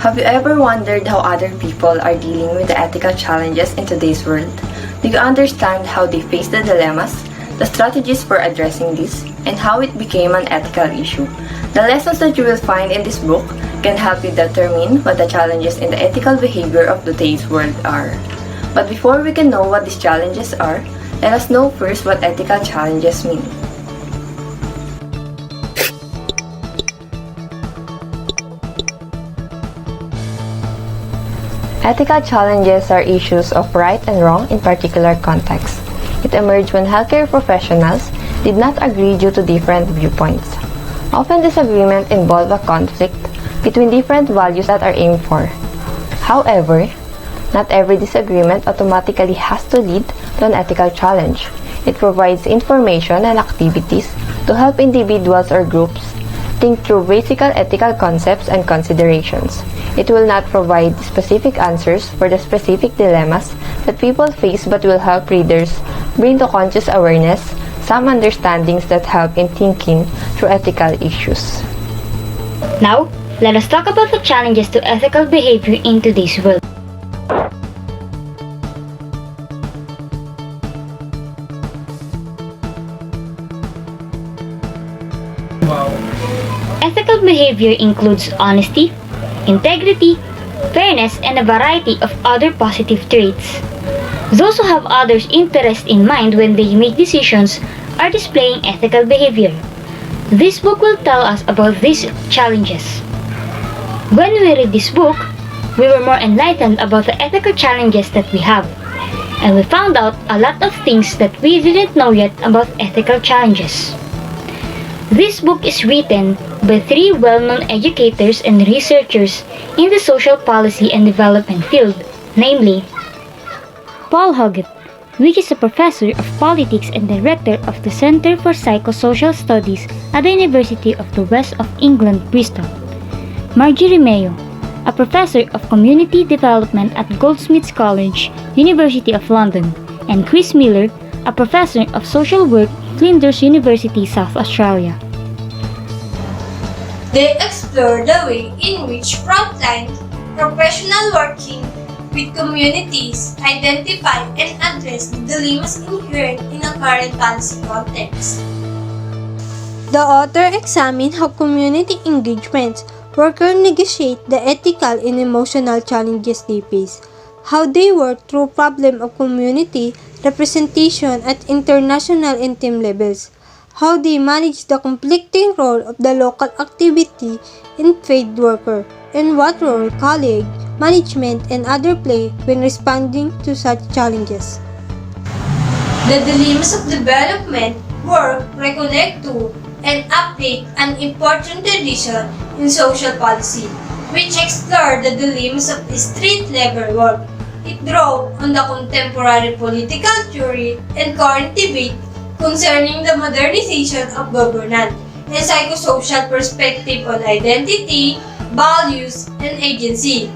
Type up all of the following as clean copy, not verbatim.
Have you ever wondered how other people are dealing with the ethical challenges in today's world? Do you understand how they face the dilemmas, the strategies for addressing this, and how it became an ethical issue? The lessons that you will find in this book can help you determine what the challenges in the ethical behavior of today's world are. But before we can know what these challenges are, let us know first what ethical challenges mean. Ethical challenges are issues of right and wrong in particular contexts. It emerged when healthcare professionals did not agree due to different viewpoints. Often disagreement involves a conflict between different values that are aimed for. However, not every disagreement automatically has to lead to an ethical challenge. It provides information and activities to help individuals or groups think through basic ethical concepts and considerations. It will not provide specific answers for the specific dilemmas that people face, but will help readers bring to conscious awareness some understandings that help in thinking through ethical issues. Now, let us talk about the challenges to ethical behavior in today's world. Ethical behavior includes honesty, integrity, fairness, and a variety of other positive traits. Those who have others' interest in mind when they make decisions are displaying ethical behavior. This book will tell us about these challenges. When we read this book, we were more enlightened about the ethical challenges that we have, and we found out a lot of things that we didn't know yet about ethical challenges. This book is written by 3 well-known educators and researchers in the social policy and development field, namely Paul Hogett, which is a professor of politics and director of the Center for Psychosocial Studies at the University of the West of England, Bristol; Marjorie Mayo, a professor of community development at Goldsmiths College, University of London; and Chris Miller, a professor of social work, Flinders University, South Australia. They explore the way in which frontline professionals working with communities identify and address the dilemmas inherent in a current policy context. The author examined how community engagements workers negotiate the ethical and emotional challenges they face, how they work through problem of community representation at international and team levels, how they manage the conflicting role of the local activity and field worker, and what role colleague, management, and others play when responding to such challenges. The dilemmas of development work reconnect to and update an important tradition in social policy, which explore the dilemmas of street-level work. It draws on the contemporary political theory and current debate concerning the modernization of governance and psychosocial perspective on identity, values, and agency.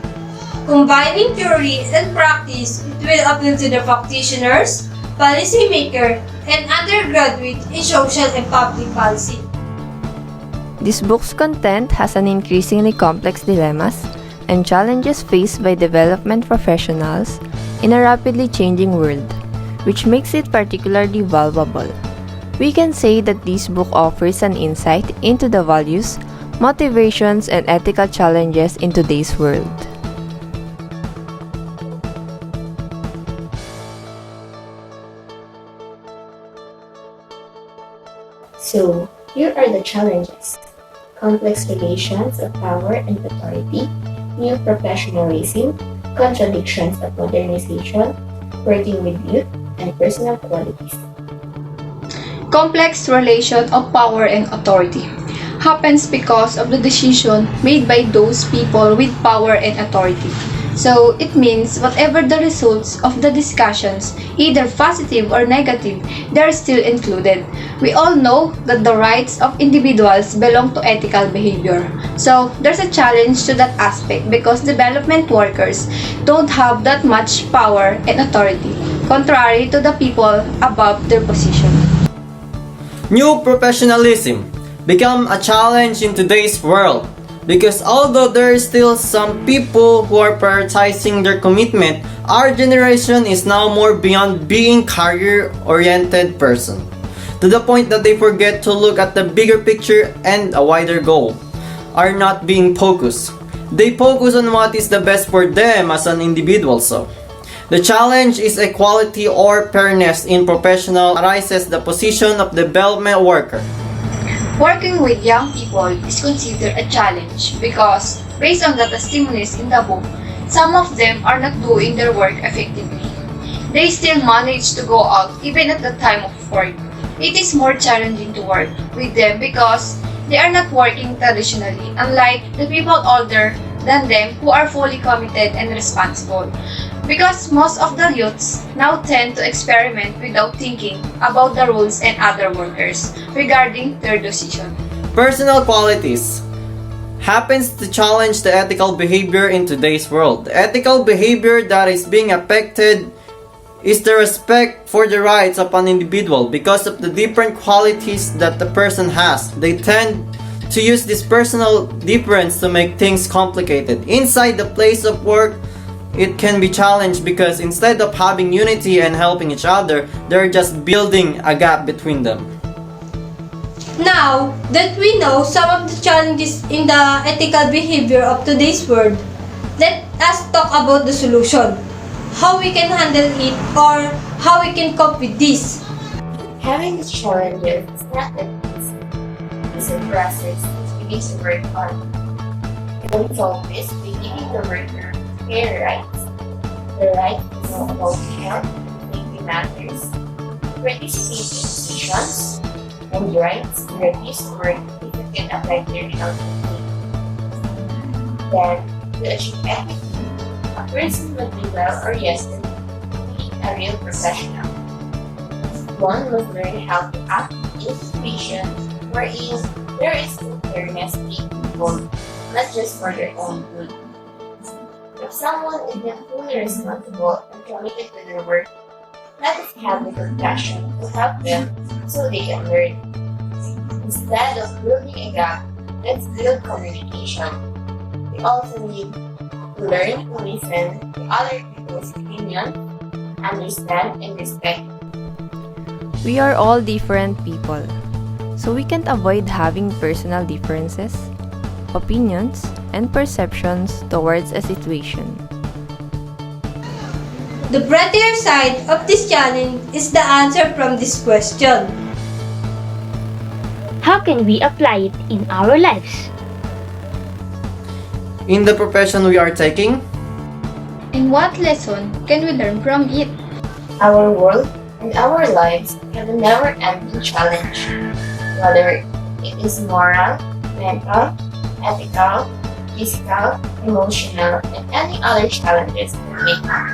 Combining theory and practice, it will appeal to the practitioners, policymakers, and undergraduates in social and public policy. This book's content has an increasingly complex dilemmas and challenges faced by development professionals in a rapidly changing world, which makes it particularly valuable. We can say that this book offers an insight into the values, motivations, and ethical challenges in today's world. So, here are the challenges: complex relations of power and authority, new professionalism, contradictions of modernization, working with youth, and personal qualities. Complex relation of power and authority happens because of the decision made by those people with power and authority. So it means whatever the results of the discussions, either positive or negative, they are still included. We all know that the rights of individuals belong to ethical behavior. So there's a challenge to that aspect because development workers don't have that much power and authority, contrary to the people above their position. New professionalism become a challenge in today's world. Because although there is still some people who are prioritizing their commitment, our generation is now more beyond being career-oriented person, to the point that they forget to look at the bigger picture and a wider goal, are not being focused. They focus on what is the best for them as an individual. So the challenge is equality or fairness in professional arises the position of development worker. Working with young people is considered a challenge because, based on the testimonies in the book, some of them are not doing their work effectively. They still manage to go out even at the time of work. It is more challenging to work with them because they are not working traditionally, unlike the people older than them who are fully committed and responsible. Because most of the youths now tend to experiment without thinking about the rules and other workers regarding their decision. Personal qualities happens to challenge the ethical behavior in today's world. The ethical behavior that is being affected is the respect for the rights of an individual because of the different qualities that the person has. They tend to use this personal difference to make things complicated. Inside the place of work, it can be challenged because instead of having unity and helping each other, they're just building a gap between them. Now that we know some of the challenges in the ethical behavior of today's world, let us talk about the solution. How we can handle it or how we can cope with this. Having these challenges is not that easy. It's a process that we need to work on. We can solve this by giving the worker fair rights. The right to know about health and safety matters, participate in decisions, and the rights to refuse to work if it can affect their health and safety. Then, to achieve equity, a person must be well-oriented and be a real professional. One must learn how to act in situations wherein there is fairness being involved, not just for their own good. If someone is not fully responsible and committed to their work, let us have the compassion to help them so they can learn. Instead of building a gap, let's build communication. We also need to learn to listen to other people's opinions, understand and respect. We are all different people, so we can't avoid having personal differences, opinions, and perceptions towards a situation. The brighter side of this challenge is the answer from this question. How can we apply it in our lives? In the profession we are taking, And what lesson can we learn from it? Our world and our lives have a never-ending challenge, whether it is moral, mental, ethical, physical, emotional, and any other challenges that may come.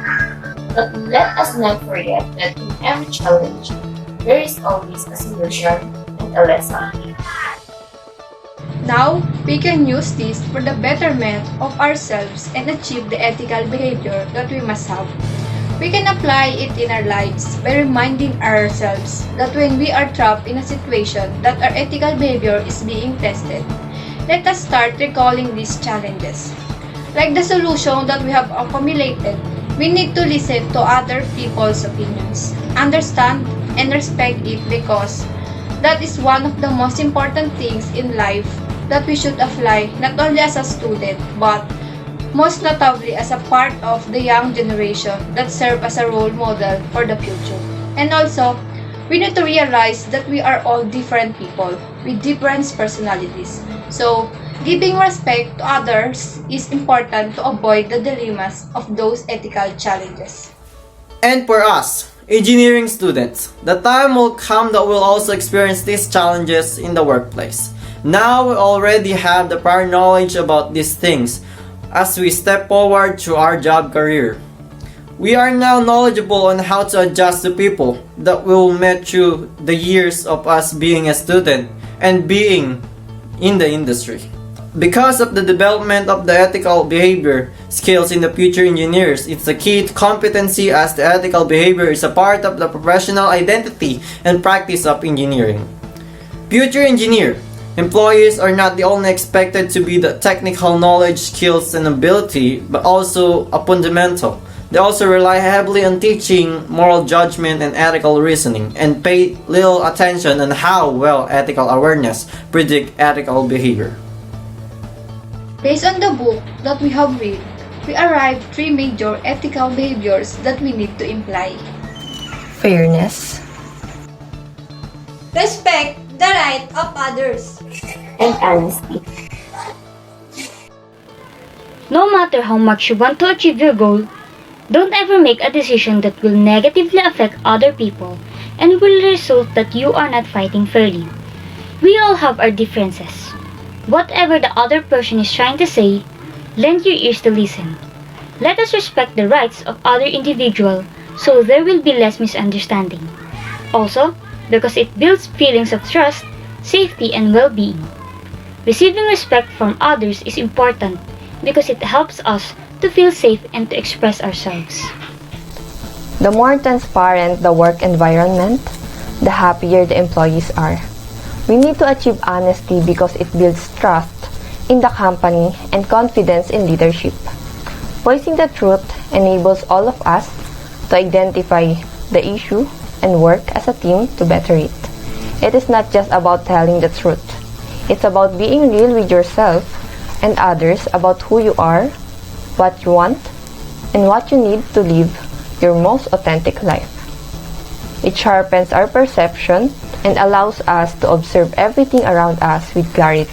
But let us not forget that in every challenge, there is always a solution and a lesson. Now, we can use this for the betterment of ourselves and achieve the ethical behavior that we must have. We can apply it in our lives by reminding ourselves that when we are trapped in a situation that our ethical behavior is being tested, let us start recalling these challenges. Like the solution that we have accumulated, we need to listen to other people's opinions, understand and respect it because that is one of the most important things in life that we should apply not only as a student but most notably as a part of the young generation that serve as a role model for the future. And also, we need to realize that we are all different people with different personalities. So, giving respect to others is important to avoid the dilemmas of those ethical challenges. and for us, engineering students, the time will come that we'll also experience these challenges in the workplace. Now we already have the prior knowledge about these things as we step forward through our job career. We are now knowledgeable on how to adjust to people that will meet through the years of us being a student and being in the industry. Because of the development of the ethical behavior skills in the future engineers, it's a key to competency as the ethical behavior is a part of the professional identity and practice of engineering. Future engineer, Employees are not the only expected to be the technical knowledge, skills, and ability, but also a fundamental. They also rely heavily on teaching moral judgment and ethical reasoning, and pay little attention on how well ethical awareness predict ethical behavior. Based on the book that we have read, we arrived 3 major ethical behaviors that we need to imply. Fairness, Respect the right of others. and honesty. No matter how much you want to achieve your goal, don't ever make a decision that will negatively affect other people and will result that you are not fighting fairly. We all have our differences. Whatever the other person is trying to say, lend your ears to listen. Let us respect the rights of other individuals so there will be less misunderstanding. Also, because it builds feelings of trust, safety, and well-being. Receiving respect from others is important because it helps us to feel safe and to express ourselves. the more transparent the work environment, the happier the employees are. We need to achieve honesty because it builds trust in the company and confidence in leadership. Voicing the truth enables all of us to identify the issue and work as a team to better it. It is not just about telling the truth. It's about being real with yourself and others about who you are, what you want, and what you need to live your most authentic life. It sharpens our perception and allows us to observe everything around us with clarity.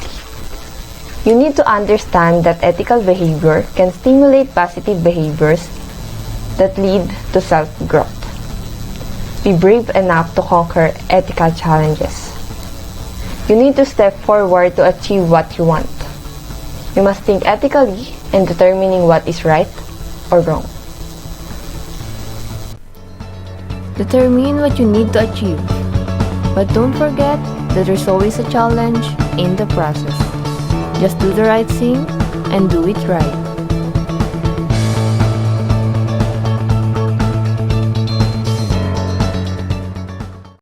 You need to understand that ethical behavior can stimulate positive behaviors that lead to self-growth. Be brave enough to conquer ethical challenges. You need to step forward to achieve what you want. You must think ethically in determining what is right or wrong. Determine what you need to achieve. But don't forget that there's always a challenge in the process. Just do the right thing and do it right.